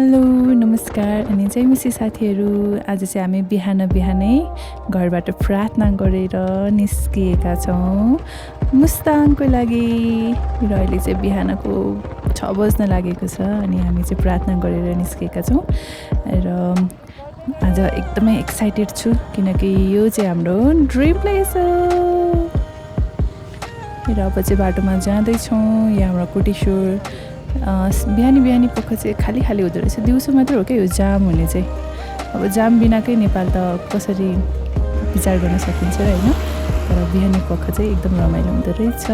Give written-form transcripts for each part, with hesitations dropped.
Hello नमस्कार अनि जय मसी साथीहरू। आज चाहिँ हामी बिहानै घरबाट प्रार्थना गरेर निस्किएका छौँ मुस्ताङको लागि। र अहिले चाहिँ बिहानको 6 बज्न लागेको छ अनि हामी चाहिँ प्रार्थना गरेर निस्किएका छौँ र आज एकदमै एक्साइटेड छु किनकि यो चाहिँ हाम्रो ड्रिम प्लेस हो। र अब चाहिँ बाटोमा जाँदैछौँ। यहाँ हाम्रो कोटेश्वर बिहानी पख चाहिँ खाली हुँदो रहेछ, दिउँसो मात्र हो क्या यो जाम हुने चाहिँ। अब जाम बिनाकै नेपाल त कसरी विचार गर्न सकिन्छ र होइन, तर बिहानी पख चाहिँ एकदम रमाइलो हुँदो रहेछ।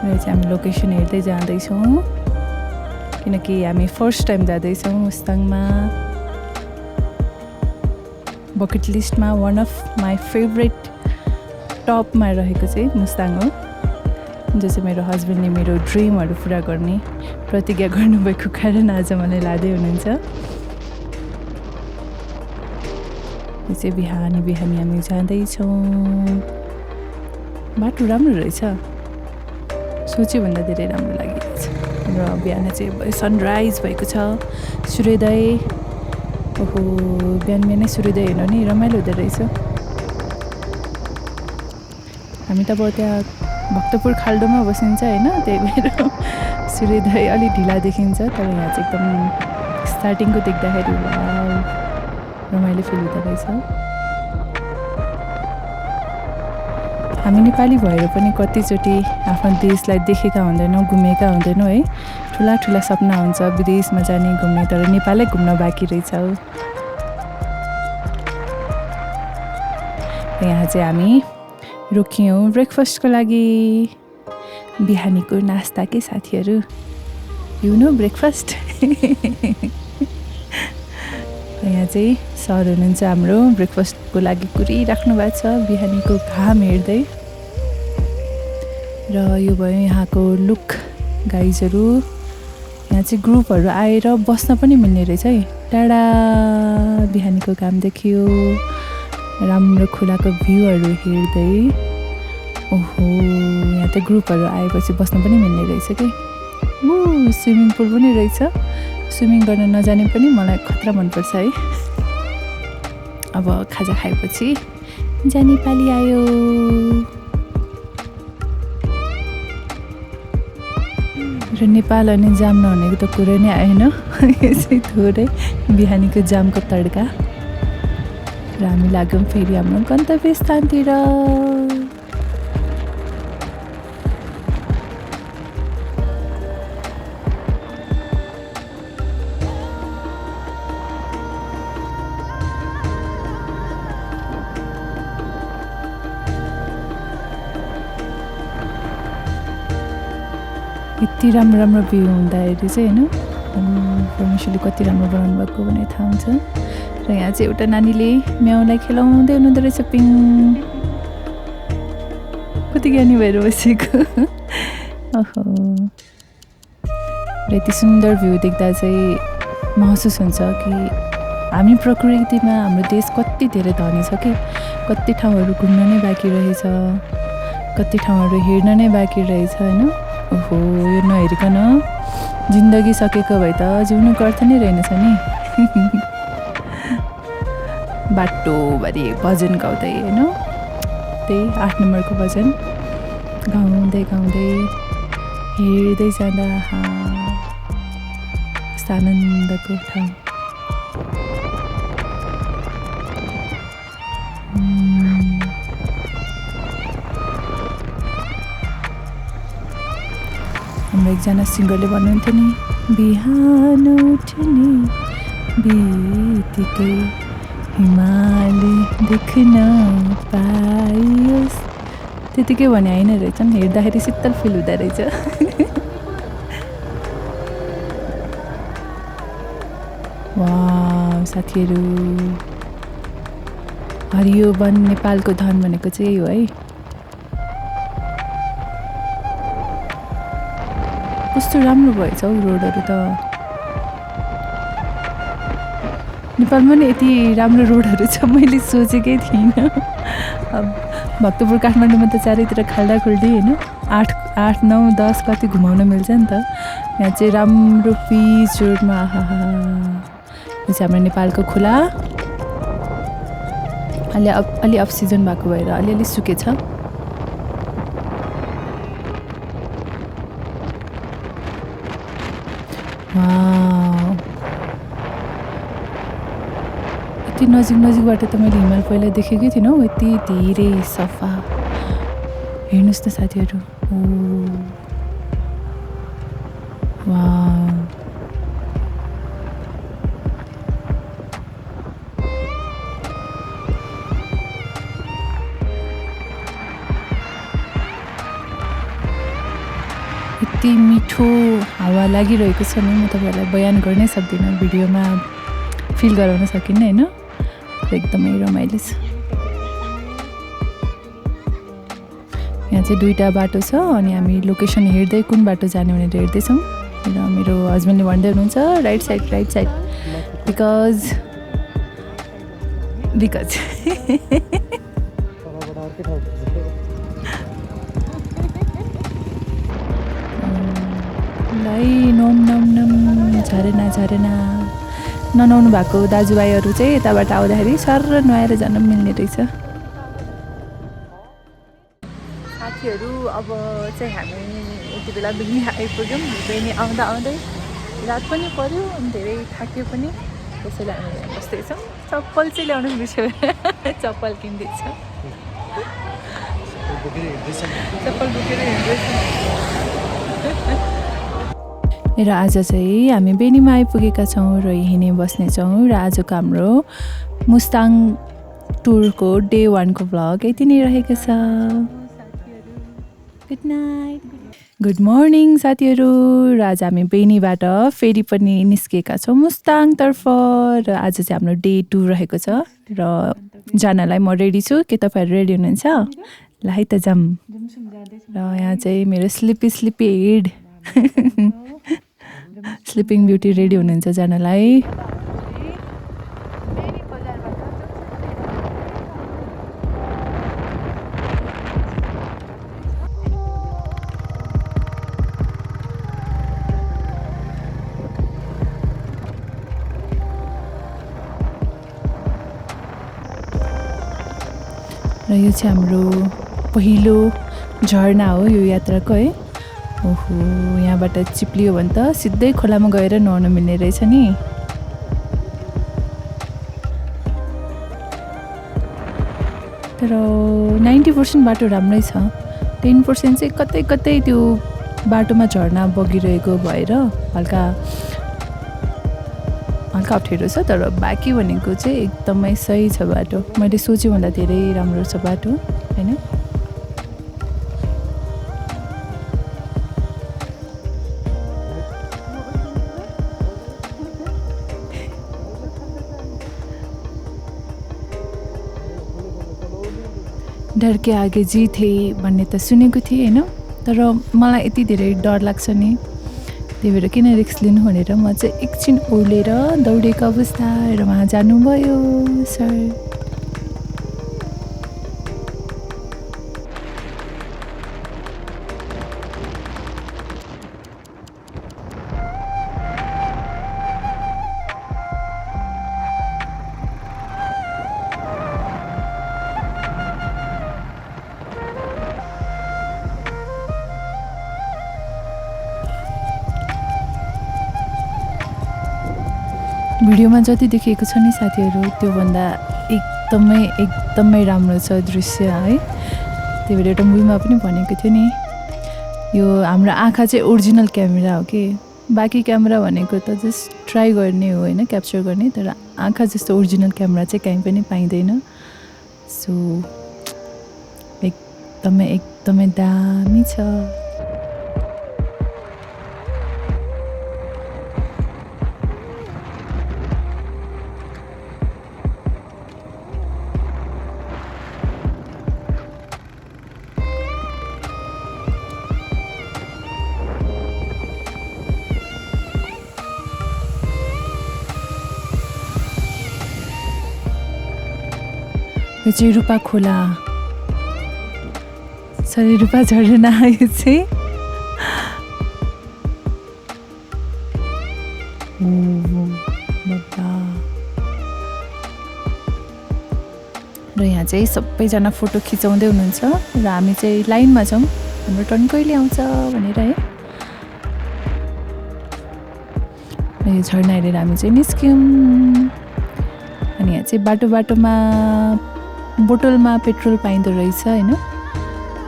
र चाहिँ हामी लोकेसन हेर्दै जाँदैछौँ किनकि हामी फर्स्ट टाइम जाँदैछौँ मुस्ताङमा। बकेट लिस्टमा वान अफ माई फेभरेट टपमा रहेको चाहिँ मुस्ताङ हो, जो चाहिँ मेरो हस्बेन्डले मेरो ड्रिमहरू पुरा गर्ने प्रतिज्ञा गर्नुभएको कारण आज मलाई लाँदै हुनुहुन्छ। यो चाहिँ बिहानी हामी जाँदैछौँ। बाटो राम्रो रहेछ, सोचेभन्दा धेरै राम्रो लागिरहेछ। र बिहान चाहिँ सनराइज भएको छ, सूर्योदय। ओहो, बिहानै सूर्योदय हेर्नु नि रमाइलो हुँदो रहेछ। हामी त अब त्यहाँ भक्तपुर खाल्डोमा बसिन्छ होइन, त्यही भएर सूर्योदय अलि ढिला देखिन्छ, तर यहाँ चाहिँ एकदम स्टार्टिङको देख्दाखेरि रमाइलो फिल हुँदो रहेछ। हामी नेपाली भएर पनि कतिचोटि आफ्नो देशलाई देखेका हुँदैनौँ, घुमेका हुँदैनौँ है। ठुला सपना हुन्छ विदेशमा जाने, घुम्ने, तर नेपालै घुम्न बाँकी रहेछ। यहाँ चाहिँ हामी रोकियौँ ब्रेकफास्टको लागि। बिहानीको नास्ता के साथीहरू, यु नो ब्रेकफास्ट। यहाँ चाहिँ सर हुनुहुन्छ हाम्रो, ब्रेकफास्टको लागि कुरिराख्नु भएको छ बिहानीको घाम हेर्दै। र यो भयो यहाँको लुक गाइजहरू। यहाँ चाहिँ ग्रुपहरू आएर बस्न पनि मिल्ने रहेछ है। टाढा बिहानीको घाम देखियो, राम्रो खोलाको भ्यूहरू हेर्दै। ओहो, यहाँ त ग्रुपहरू आएपछि बस्न पनि मिल्ने रहेछ कि। स्विमिङ पुल पनि रहेछ। स्विमिङ गर्न नजाने पनि मलाई खतरा मनपर्छ है। अब खाजा खाएपछि जाने पाली आयो। र नेपाल अनि जाम नहुनेको त कुरै नै आएन। यसै थोरै बिहानीको जामको तड्का। र हामी लाग्यौँ फेरि हाम्रो गन्तव्य स्थानतिर। यति राम्रो भ्यू हुँदाखेरि चाहिँ होइन, परमेश्वरले कति राम्रो बनाउनु भएको भने थाहा हुन्छ। र यहाँ चाहिँ एउटा नानीले म्याउलाई खेलाउँदै हुनुहुँदो रहेछ, पिङ। कति ज्ञानी भएर बसेको। ओहो, र यति सुन्दर भ्यू देख्दा चाहिँ महसुस हुन्छ कि हामी प्रकृतिमा हाम्रो देश कति धेरै धनी छ कि। कति ठाउँहरू घुम्न नै बाँकी रहेछ, कति ठाउँहरू हेर्न नै बाँकी रहेछ होइन। ओहो, यो नहेरिकन जिन्दगी सकेको भए त जिउनु गर्थ नै रहेनछ नि। बाटोभरि भजन गाउँदै होइन, त्यही 8 नम्बरको भजन गाउँदै हेर्दै जाँदा आनन्दको ठाउँ। हाम्रो एकजना सिङ्गरले भन्नुहुन्थ्यो नि, बिहान उठ्ने बित्तिकै हिमाली देख्न पाइयोस्। त्यतिकै भने होइन रहेछन्, हेर्दाखेरि शीतल फिल हुँदो रहेछ। वाह साथीहरू, हरियो वन नेपालको धन भनेको चाहिँ यही हो है। कस्तो राम्रो भएछ हौ रोडहरू त। नेपालमा नि यति राम्रो रोडहरू छ मैले सोचेकै थिइनँ। अब भक्तपुर काठमाडौँमा त चारैतिर खाल्डाखुल्डी होइन, 8 8, 9, 10 कति घुमाउन मिल्छ नि त। यहाँ चाहिँ राम्रो पिच रोडमा आहाहा। यो चाहिँ हाम्रो नेपालको खोला। अलि अफ सिजन भएको भएर अलिअलि सुकेछ। वाउ, यति नजिकबाट त मैले हिमाल पहिला देखेकै थिइनँ हौ। यति धेरै सफा। हेर्नुहोस् त साथीहरू। ओ वाउ, यति मिठो हावा लागिरहेको छ नि, म तपाईँहरूलाई बयान गर्नै सक्दिनँ, भिडियोमा फिल गराउन सकिनँ होइन। एकदमै रमाइलो छ। यहाँ चाहिँ 2टा बाटो छ अनि हामी लोकेसन हेर्दै कुन बाटो जाने भनेर हेर्दैछौँ। र मेरो हस्बेन्डले भन्दै हुनुहुन्छ राइट साइड बिकज झरेना ननुहाउनु भएको दाजुभाइहरू चाहिँ यताबाट आउँदाखेरि सर नुहाएर जान मिल्ने रहेछ। साथीहरू अब चाहिँ हामी यति बेला बेनी आइपुग्यौँ। बेनी आउँदै रात पनि पर्यो अनि धेरै थाक्यो पनि, त्यसैले हामी बस्दैछौँ। चप्पल चाहिँ ल्याउनु बिर्स्यो, चप्पल किन्दैछ। चप्पल बोकेर हिँड्दैछ। र आज चाहिँ हामी बेनीमा आइपुगेका छौँ र यहीँ नै बस्नेछौँ। र आजको हाम्रो मुस्ताङ टुरको डे 1 को भ्लग यति नै रहेको छ। गुड नाइट, गुड मर्निङ साथीहरू। र आज हामी बेनीबाट फेरि पनि निस्केका छौँ मुस्ताङतर्फ। र आज चाहिँ हाम्रो डे 2 रहेको छ र जानलाई म रेडी छु। के तपाईँहरू रेडी हुनुहुन्छ? ल है त जाम। र यहाँ चाहिँ मेरो sleepy head sleeping beauty ready हुनुहुन्छ जानलाई। र यो चाहिँ हाम्रो पहिलो झरना हो यो यात्राको है। ओहो, यहाँबाट चिप्लियो भने त सिधै खोलामा गएर नुहाउन मिल्ने रहेछ नि। तर 90% बाटो राम्रै छ, 10% चाहिँ कतै त्यो बाटोमा झरना बगिरहेको भएर हल्का अप्ठ्यारो छ। तर बाँकी भनेको चाहिँ एकदमै सही छ बाटो। मैले सोचेभन्दा धेरै राम्रो छ बाटो होइन। डर के आगे जी थे भन्ने त सुनेको थिएँ होइन, तर मलाई यति धेरै डर लाग्छ नि, त्यही भएर किन रिस्क लिनु भनेर म चाहिँ एकछिन ओर्लेर दौडेको अवस्था र उहाँ जानुभयो सर। भिडियोमा जति देखिएको छ नि साथीहरू, त्योभन्दा एकदमै राम्रो छ दृश्य है। त्यही भएर एउटा मुभीमा पनि भनेको थियो नि, यो हाम्रो आँखा चाहिँ ओरिजिनल क्यामेरा हो कि, बाँकी क्यामेरा भनेको त जस्ट ट्राई गर्ने हो होइन, क्याप्चर गर्ने, तर आँखा जस्तो ओरिजिनल क्यामेरा चाहिँ कहीँ पनि पाइँदैन। सो एकदमै दामी छ। यो चाहिँ रूपा खोला, सरी रूपा झरना। यो चाहिँ बाबा। र यहाँ चाहिँ सबैजना फोटो खिचाउँदै हुनुहुन्छ र हामी चाहिँ लाइनमा छौँ, हाम्रो टर्न कहिले आउँछ भनेर है। र यो झरना हेरेर हामी चाहिँ निस्क्यौँ। अनि यहाँ चाहिँ बाटोमा बोतलमा पेट्रोल पाइँदो रहेछ होइन।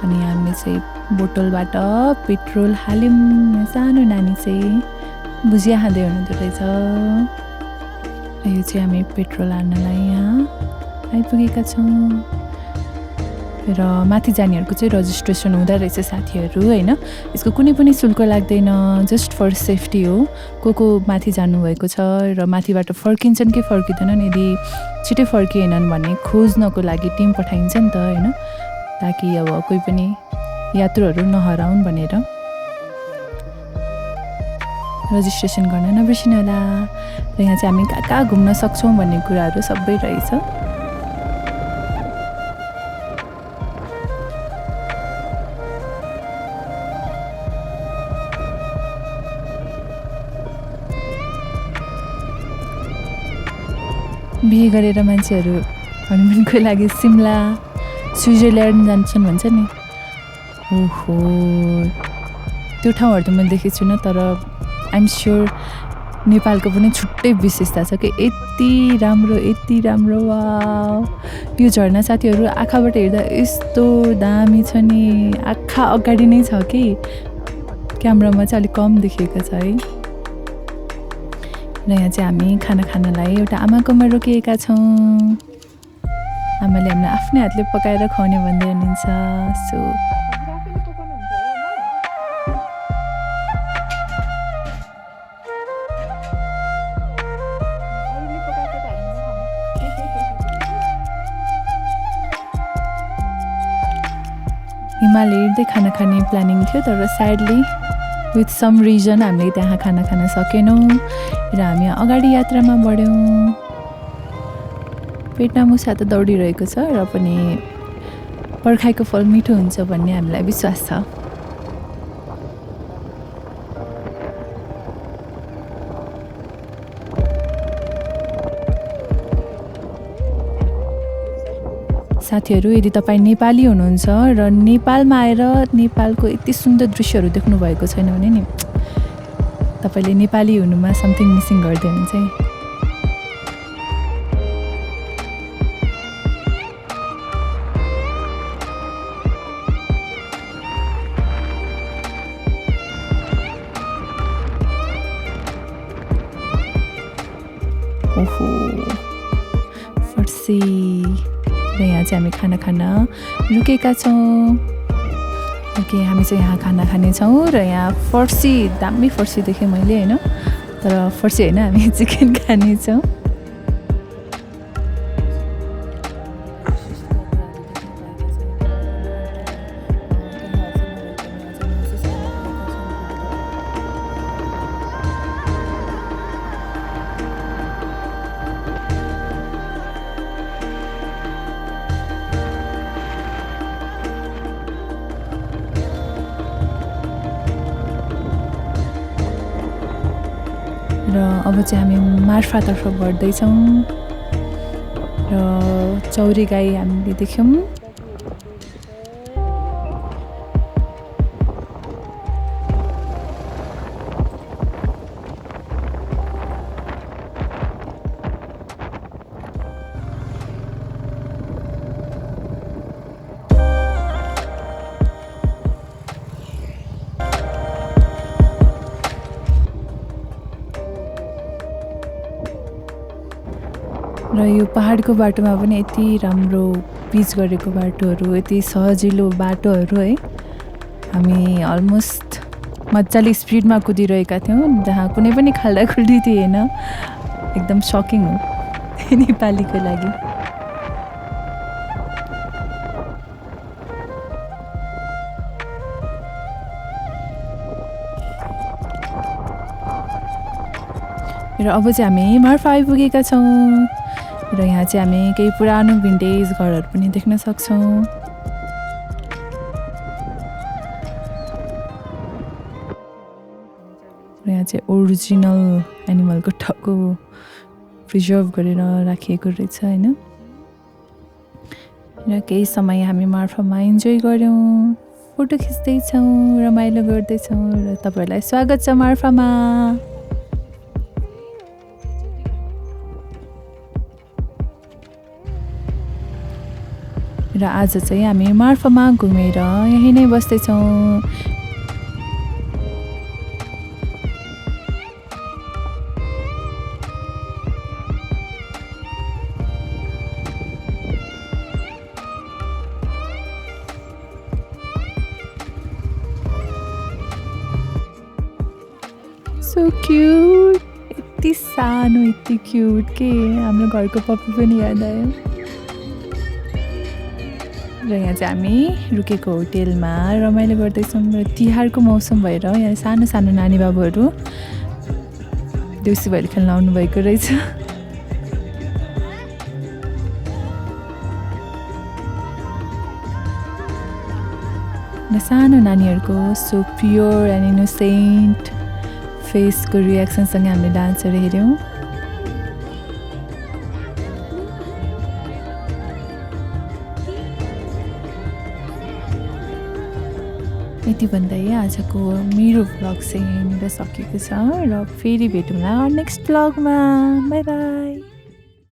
अनि हामी चाहिँ बोतलबाट पेट्रोल हाल्यौँ। सानो नानी चाहिँ भुजिया खाँदै हुनुहुँदो रहेछ। र यो चाहिँ हामी पेट्रोल हाल्नलाई यहाँ आइपुगेका छौँ। र माथि जानेहरूको चाहिँ रजिस्ट्रेसन हुँदो रहेछ साथीहरू होइन। यसको कुनै पनि शुल्क लाग्दैन, जस्ट फर सेफ्टी हो। को माथि जानुभएको छ र माथिबाट फर्किन्छन् कि फर्किँदैनन्, यदि छिटै फर्किएनन् भने खोज्नको लागि टिम पठाइन्छ नि त होइन, ताकि अब कोही पनि यात्रुहरू नहराउन् भनेर। रजिस्ट्रेसन गर्न नबिर्सिनु होला। र यहाँ चाहिँ हामी कहाँ कहाँ घुम्न सक्छौँ भन्ने कुराहरू सबै रहेछ। बिहे गरेर मान्छेहरू हनिमुनको लागि सिमला स्विजरल्यान्ड जान्छन् भन्छ नि। ओहो, त्यो ठाउँहरू त मैले देखेको छुइनँ, तर आइएम स्योर नेपालको पनि छुट्टै विशेषता छ कि यति राम्रो। वाउ, यो झरना साथीहरू आँखाबाट हेर्दा यस्तो दामी छ नि, आँखा अगाडि नै छ कि क्यामेरामा चाहिँ अलिक कम देखिएको छ है। र यहाँ चाहिँ हामी खाना खानलाई एउटा आमाकोमा रोकिएका छौँ। आमाले हामीलाई आफ्नै हातले पकाएर खुवाउने भन्दै हुनुहुन्छ। सो हिमाल हेर्दै खाना खाने प्लानिङ थियो, तर स्याडली विथ सम रिजन हामीले त्यहाँ खाना खान सकेनौँ र हामी अगाडि यात्रामा बढ्यौँ। पेटमा मुसा त दौडिरहेको छ र पनि पर्खाइको फल मिठो हुन्छ भन्ने हामीलाई विश्वास छ। साथीहरू, यदि तपाईँ नेपाली हुनुहुन्छ र नेपालमा आएर नेपालको यति सुन्दर दृश्यहरू देख्नु भएको छैन भने नि तपाईँले नेपाली हुनुमा समथिङ मिसिङ गर्दै हुनुहुन्छ है। ओहो, फर्सी। र यहाँ चाहिँ हामी खाना खान रुकेका छौँ। ओके, हामी चाहिँ यहाँ खाना खानेछौँ र यहाँ फर्सी, दामी फर्सी देखेँ मैले होइन, तर फर्सी होइन, हामी चिकन खानेछौँ। र अब चाहिँ हामी मार्फातर्फ बढ्दैछौँ र चौरी गाई हामीले देख्यौँ। र यो पहाडको बाटोमा पनि यति राम्रो पिच गरेको बाटोहरू, यति सजिलो बाटोहरू है। हामी अलमोस्ट मजाले स्पिडमा कुदिरहेका थियौँ, जहाँ कुनै पनि खाल्डाखुल्डी थिएन। एकदम सकिङ हो नेपालीको लागि। र अब चाहिँ हामी मार्फा आइपुगेका छौँ र यहाँ चाहिँ हामी केही पुरानो भिन्टेज घरहरू पनि देख्न सक्छौँ। र यहाँ यहाँ चाहिँ ओरिजिनल एनिमलको टाउको प्रिजर्भ गरेर राखिएको रहेछ होइन। र केही समय हामी मार्फामा इन्जोय गऱ्यौँ, फोटो खिच्दैछौँ, रमाइलो गर्दैछौँ र तपाईँहरूलाई स्वागत छ मार्फामा। र आज चाहिँ हामी मार्फामा घुमेर यहीँ नै बस्दैछौँ। सो क्युट, यति सानो यति क्युट के हाम्रो घरको पप्पी पनि याद आयो। र यहाँ चाहिँ हामी रुकेको होटेलमा रमाइलो गर्दैछौँ र तिहारको मौसम भएर यहाँ सानो सानो नानी बाबुहरू देउसी भैलो खेल्न आउनुभएको रहेछ। र सानो नानीहरूको सो प्योर एन्ड इनोसेन्ट फेसको रियाक्सनसँग हामीले डान्सहरू हेऱ्यौँ। यति भन्दै आजको मेरो भ्लग चाहिँ यहीँनिर सकिएको छ र फेरि भेटौँला नेक्स्ट भ्लगमा। Bye by.